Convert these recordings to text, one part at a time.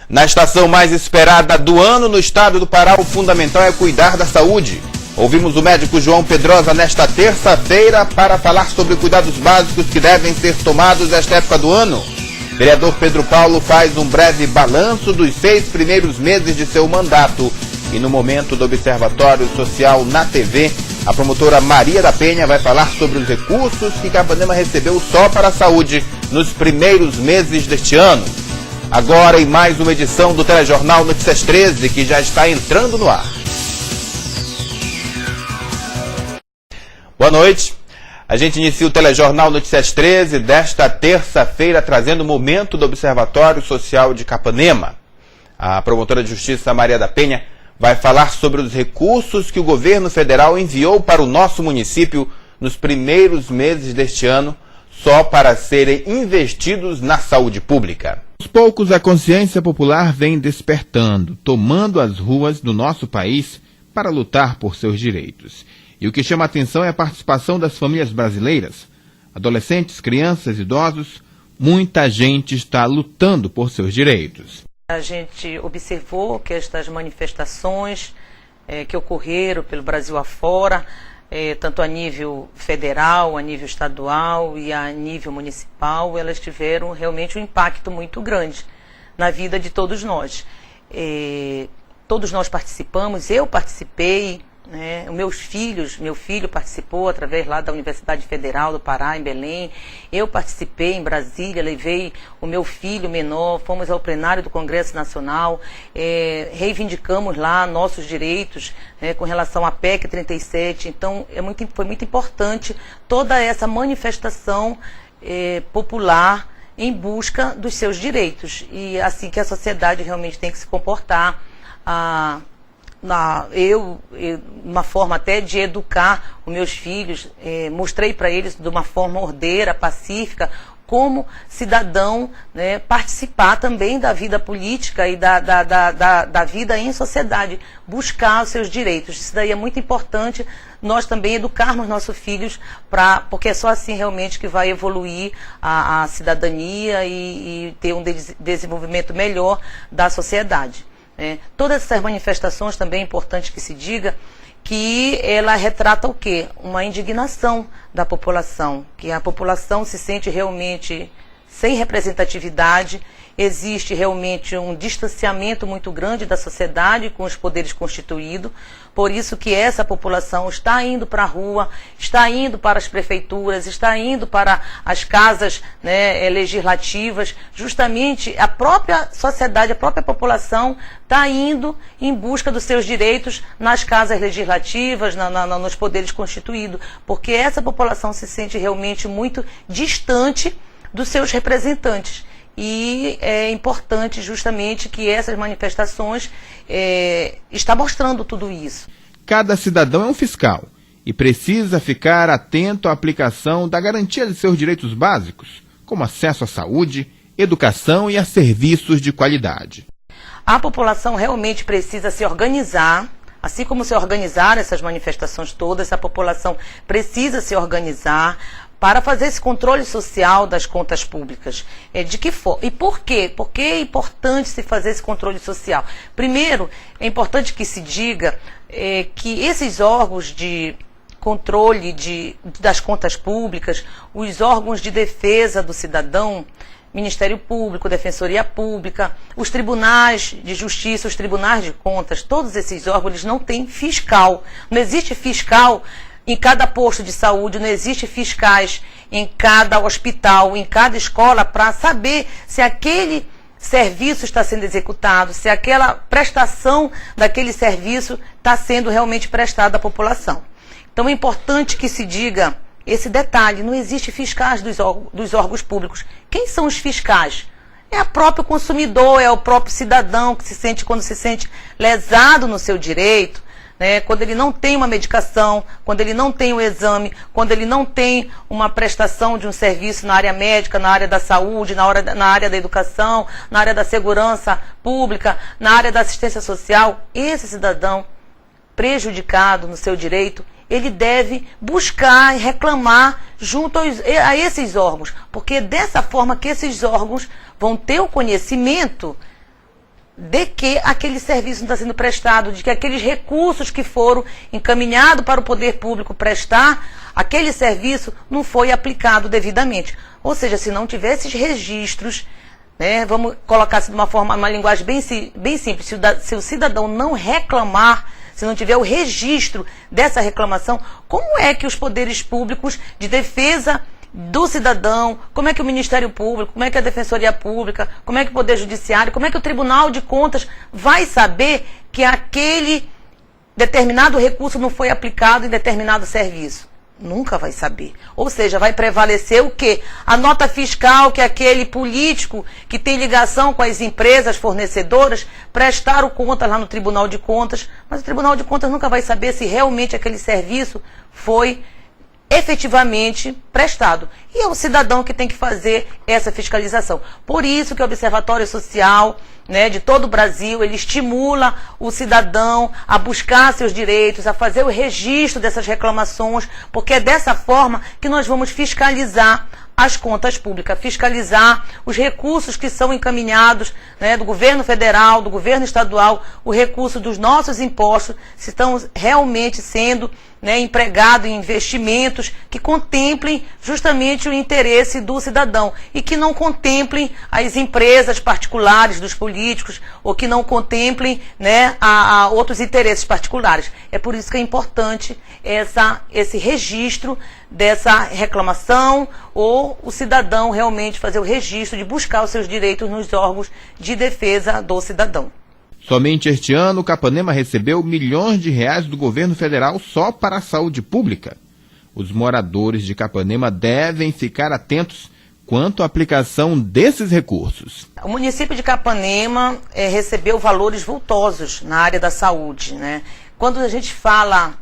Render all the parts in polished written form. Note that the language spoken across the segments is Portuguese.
Na estação mais esperada do ano no estado do Pará, o fundamental é cuidar da saúde. Ouvimos o médico João Pedrosa nesta terça-feira para falar sobre cuidados básicos que devem ser tomados nesta época do ano. O vereador Pedro Paulo faz um breve balanço dos 6 primeiros meses de seu mandato. E no momento do Observatório Social na TV, a promotora Maria da Penha vai falar sobre os recursos que Capanema recebeu só para a saúde nos primeiros meses deste ano. Agora em mais uma edição do Telejornal Notícias 13, que já está entrando no ar. Boa noite. A gente inicia o Telejornal Notícias 13 desta terça-feira, trazendo o momento do Observatório Social de Capanema. A promotora de Justiça Maria da Penha vai falar sobre os recursos que o governo federal enviou para o nosso município nos primeiros meses deste ano, só para serem investidos na saúde pública. Aos poucos, a consciência popular vem despertando, tomando as ruas do nosso país para lutar por seus direitos. E o que chama a atenção é a participação das famílias brasileiras. Adolescentes, crianças, idosos, muita gente está lutando por seus direitos. A gente observou que estas manifestações que ocorreram pelo Brasil afora, tanto a nível federal, a nível estadual e a nível municipal, elas tiveram realmente um impacto muito grande na vida de todos nós. Todos nós participamos, eu participei, né? Meu filho participou através lá da Universidade Federal do Pará, em Belém. Eu participei em Brasília, levei o meu filho menor, fomos ao plenário do Congresso Nacional, reivindicamos lá nossos direitos com relação à PEC 37. Então, foi muito importante toda essa manifestação popular em busca dos seus direitos. E assim que a sociedade realmente tem que se comportar. Uma forma até de educar os meus filhos, mostrei para eles de uma forma ordeira, pacífica, como cidadão, né, participar também da vida política e da vida em sociedade, buscar os seus direitos. Isso daí é muito importante, nós também educarmos nossos filhos, porque é só assim realmente que vai evoluir a cidadania e ter um desenvolvimento melhor da sociedade. Todas essas manifestações também é importante que se diga que ela retrata o quê? Uma indignação da população, que a população se sente realmente sem representatividade, existe realmente um distanciamento muito grande da sociedade com os poderes constituídos, por isso que essa população está indo para a rua, está indo para as prefeituras, está indo para as casas, né, legislativas, justamente a própria sociedade, a própria população está indo em busca dos seus direitos nas casas legislativas, nos poderes constituídos, porque essa população se sente realmente muito distante dos seus representantes. E é importante justamente que essas manifestações está mostrando tudo isso. Cada cidadão é um fiscal e precisa ficar atento à aplicação da garantia de seus direitos básicos, como acesso à saúde, educação e a serviços de qualidade. A população realmente precisa se organizar. Assim como se organizaram essas manifestações todas, a população precisa se organizar para fazer esse controle social das contas públicas. De que forma? E por quê? Por que é importante se fazer esse controle social? Primeiro, é importante que se diga que esses órgãos de controle das contas públicas, os órgãos de defesa do cidadão, Ministério Público, Defensoria Pública, os tribunais de justiça, os tribunais de contas, todos esses órgãos eles não têm fiscal. Não existe fiscal em cada posto de saúde, não existe fiscais em cada hospital, em cada escola, para saber se aquele serviço está sendo executado, se aquela prestação daquele serviço está sendo realmente prestada à população. Então é importante que se diga esse detalhe, não existe fiscais dos órgãos públicos. Quem são os fiscais? É o próprio consumidor, é o próprio cidadão que quando se sente lesado no seu direito, né, quando ele não tem uma medicação, quando ele não tem um exame, quando ele não tem uma prestação de um serviço na área médica, na área da saúde, na área da educação, na área da segurança pública, na área da assistência social, esse cidadão prejudicado no seu direito, ele deve buscar e reclamar junto a esses órgãos, porque é dessa forma que esses órgãos vão ter o conhecimento de que aquele serviço não está sendo prestado, de que aqueles recursos que foram encaminhados para o poder público prestar, aquele serviço não foi aplicado devidamente. Ou seja, se não tiver esses registros, né, vamos colocar assim de uma linguagem bem simples, se o cidadão não reclamar, se não tiver o registro dessa reclamação, como é que os poderes públicos de defesa do cidadão, como é que o Ministério Público, como é que a Defensoria Pública, como é que o Poder Judiciário, como é que o Tribunal de Contas vai saber que aquele determinado recurso não foi aplicado em determinado serviço? Nunca vai saber. Ou seja, vai prevalecer o quê? A nota fiscal que aquele político que tem ligação com as empresas fornecedoras prestaram contas lá no Tribunal de Contas, mas o Tribunal de Contas nunca vai saber se realmente aquele serviço foi efetivamente prestado. E é o cidadão que tem que fazer essa fiscalização. Por isso que o Observatório Social, né, de todo o Brasil, ele estimula o cidadão a buscar seus direitos, a fazer o registro dessas reclamações, porque é dessa forma que nós vamos fiscalizar as contas públicas, fiscalizar os recursos que são encaminhados, né, do governo federal, do governo estadual, o recurso dos nossos impostos, se estão realmente sendo, né, empregados em investimentos que contemplem justamente o interesse do cidadão e que não contemplem as empresas particulares dos políticos ou que não contemplem, né, a outros interesses particulares. É por isso que é importante esse registro dessa reclamação ou o cidadão realmente fazer o registro de buscar os seus direitos nos órgãos de defesa do cidadão. Somente este ano, Capanema recebeu milhões de reais do governo federal só para a saúde pública. Os moradores de Capanema devem ficar atentos quanto à aplicação desses recursos. O município de Capanema recebeu valores vultosos na área da saúde, né? Quando a gente fala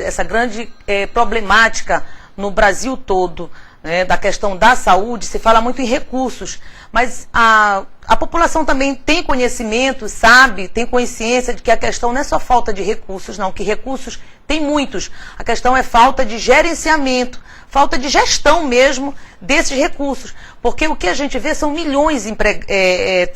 essa grande problemática no Brasil todo, né, da questão da saúde, se fala muito em recursos, mas a população também tem conhecimento, sabe, tem consciência de que a questão não é só falta de recursos, não, que recursos tem muitos. A questão é falta de gerenciamento, falta de gestão mesmo desses recursos, porque o que a gente vê são milhões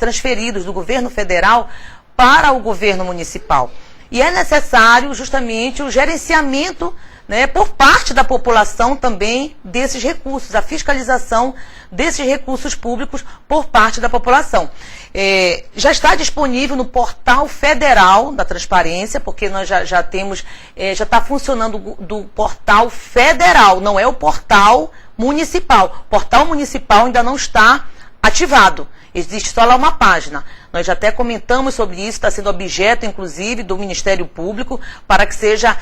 transferidos do governo federal para o governo municipal. E é necessário justamente o gerenciamento, né, por parte da população também desses recursos, a fiscalização desses recursos públicos por parte da população. Já está disponível no portal federal da transparência, porque nós já temos, já está funcionando do portal federal, não é o portal municipal. O portal municipal ainda não está ativado. Existe só lá uma página. Nós já até comentamos sobre isso, está sendo objeto, inclusive, do Ministério Público, para que seja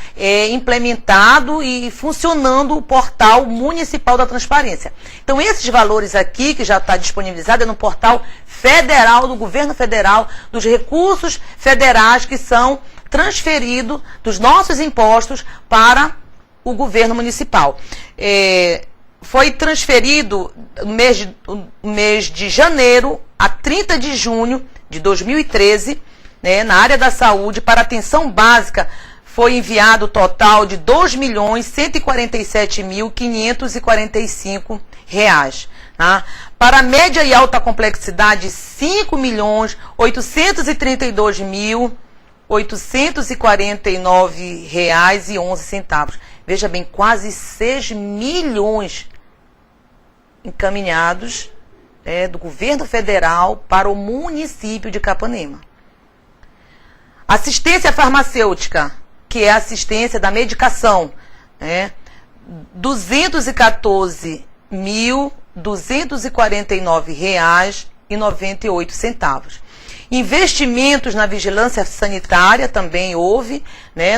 implementado e funcionando o portal municipal da transparência. Então, esses valores aqui, que já está disponibilizado, é no portal federal, do governo federal, dos recursos federais que são transferidos dos nossos impostos para o governo municipal. Foi transferido no mês de janeiro a 30 de junho de 2013, né, na área da saúde, para atenção básica, foi enviado o total de R$ 2.147.545. Tá? Para média e alta complexidade, R$ 5.832.849,11. Veja bem, quase 6 milhões encaminhados do governo federal para o município de Capanema. Assistência farmacêutica, que é a assistência da medicação, R$ 214.249,98. Investimentos na vigilância sanitária também houve, né?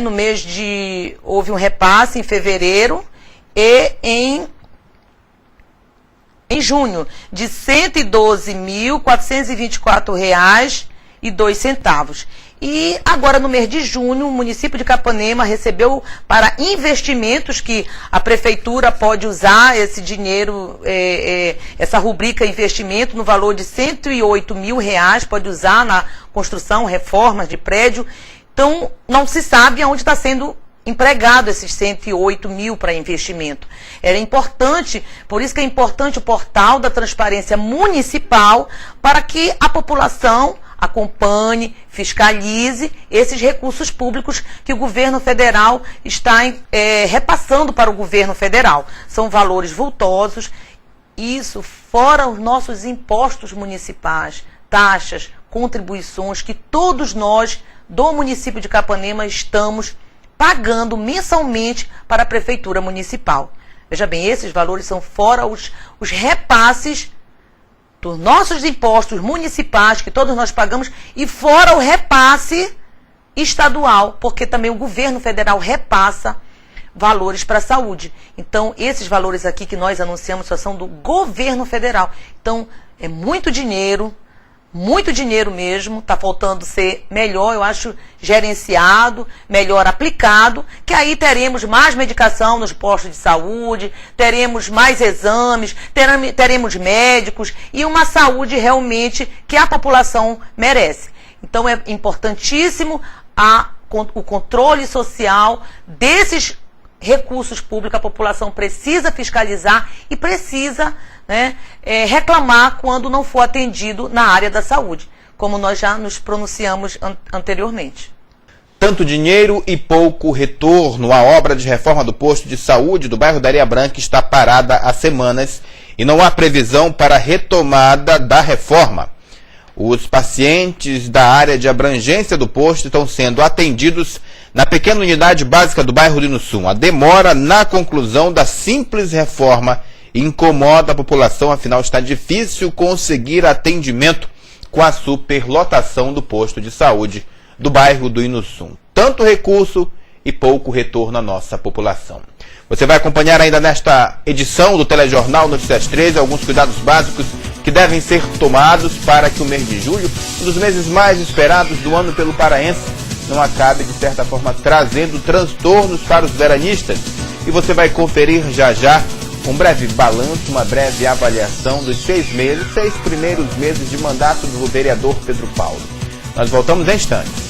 Houve um repasse em fevereiro e em junho de R$ 112.424,02. E agora, no mês de junho, o município de Capanema recebeu para investimentos, que a prefeitura pode usar esse dinheiro, essa rubrica investimento, no valor de R$ 108 mil, pode usar na construção, reformas de prédio. Então, não se sabe aonde está sendo empregado esses 108 mil para investimento. Era importante, por isso que é importante o portal da transparência municipal, para que a população acompanhe, fiscalize esses recursos públicos que o governo federal está repassando para o governo federal. São valores vultosos, isso fora os nossos impostos municipais, taxas, contribuições que todos nós do município de Capanema estamos pagando mensalmente para a prefeitura municipal. Veja bem, esses valores são fora os repasses dos nossos impostos municipais, que todos nós pagamos, e fora o repasse estadual, porque também o governo federal repassa valores para a saúde. Então, esses valores aqui que nós anunciamos só são do governo federal. Então, é muito dinheiro mesmo, está faltando ser melhor, eu acho, gerenciado, melhor aplicado, que aí teremos mais medicação nos postos de saúde, teremos mais exames, teremos médicos e uma saúde realmente que a população merece. Então é importantíssimo o controle social desses recursos públicos, a população precisa fiscalizar e precisa reclamar quando não for atendido na área da saúde, como nós já nos pronunciamos anteriormente. Tanto dinheiro e pouco retorno. A obra de reforma do posto de saúde do bairro da Areia Branca está parada há semanas e não há previsão para a retomada da reforma. Os pacientes da área de abrangência do posto estão sendo atendidos na pequena unidade básica do bairro do Inussum. A demora na conclusão da simples reforma incomoda a população, afinal está difícil conseguir atendimento com a superlotação do posto de saúde do bairro do Inussum. Tanto recurso e pouco retorno à nossa população. Você vai acompanhar ainda nesta edição do Telejornal Notícias 13 alguns cuidados básicos que devem ser tomados para que o mês de julho, um dos meses mais esperados do ano pelo paraense, não acabe, de certa forma, trazendo transtornos para os veranistas. E você vai conferir já já um breve balanço, uma breve avaliação dos 6 primeiros meses de mandato do vereador Pedro Paulo. Nós voltamos em instantes.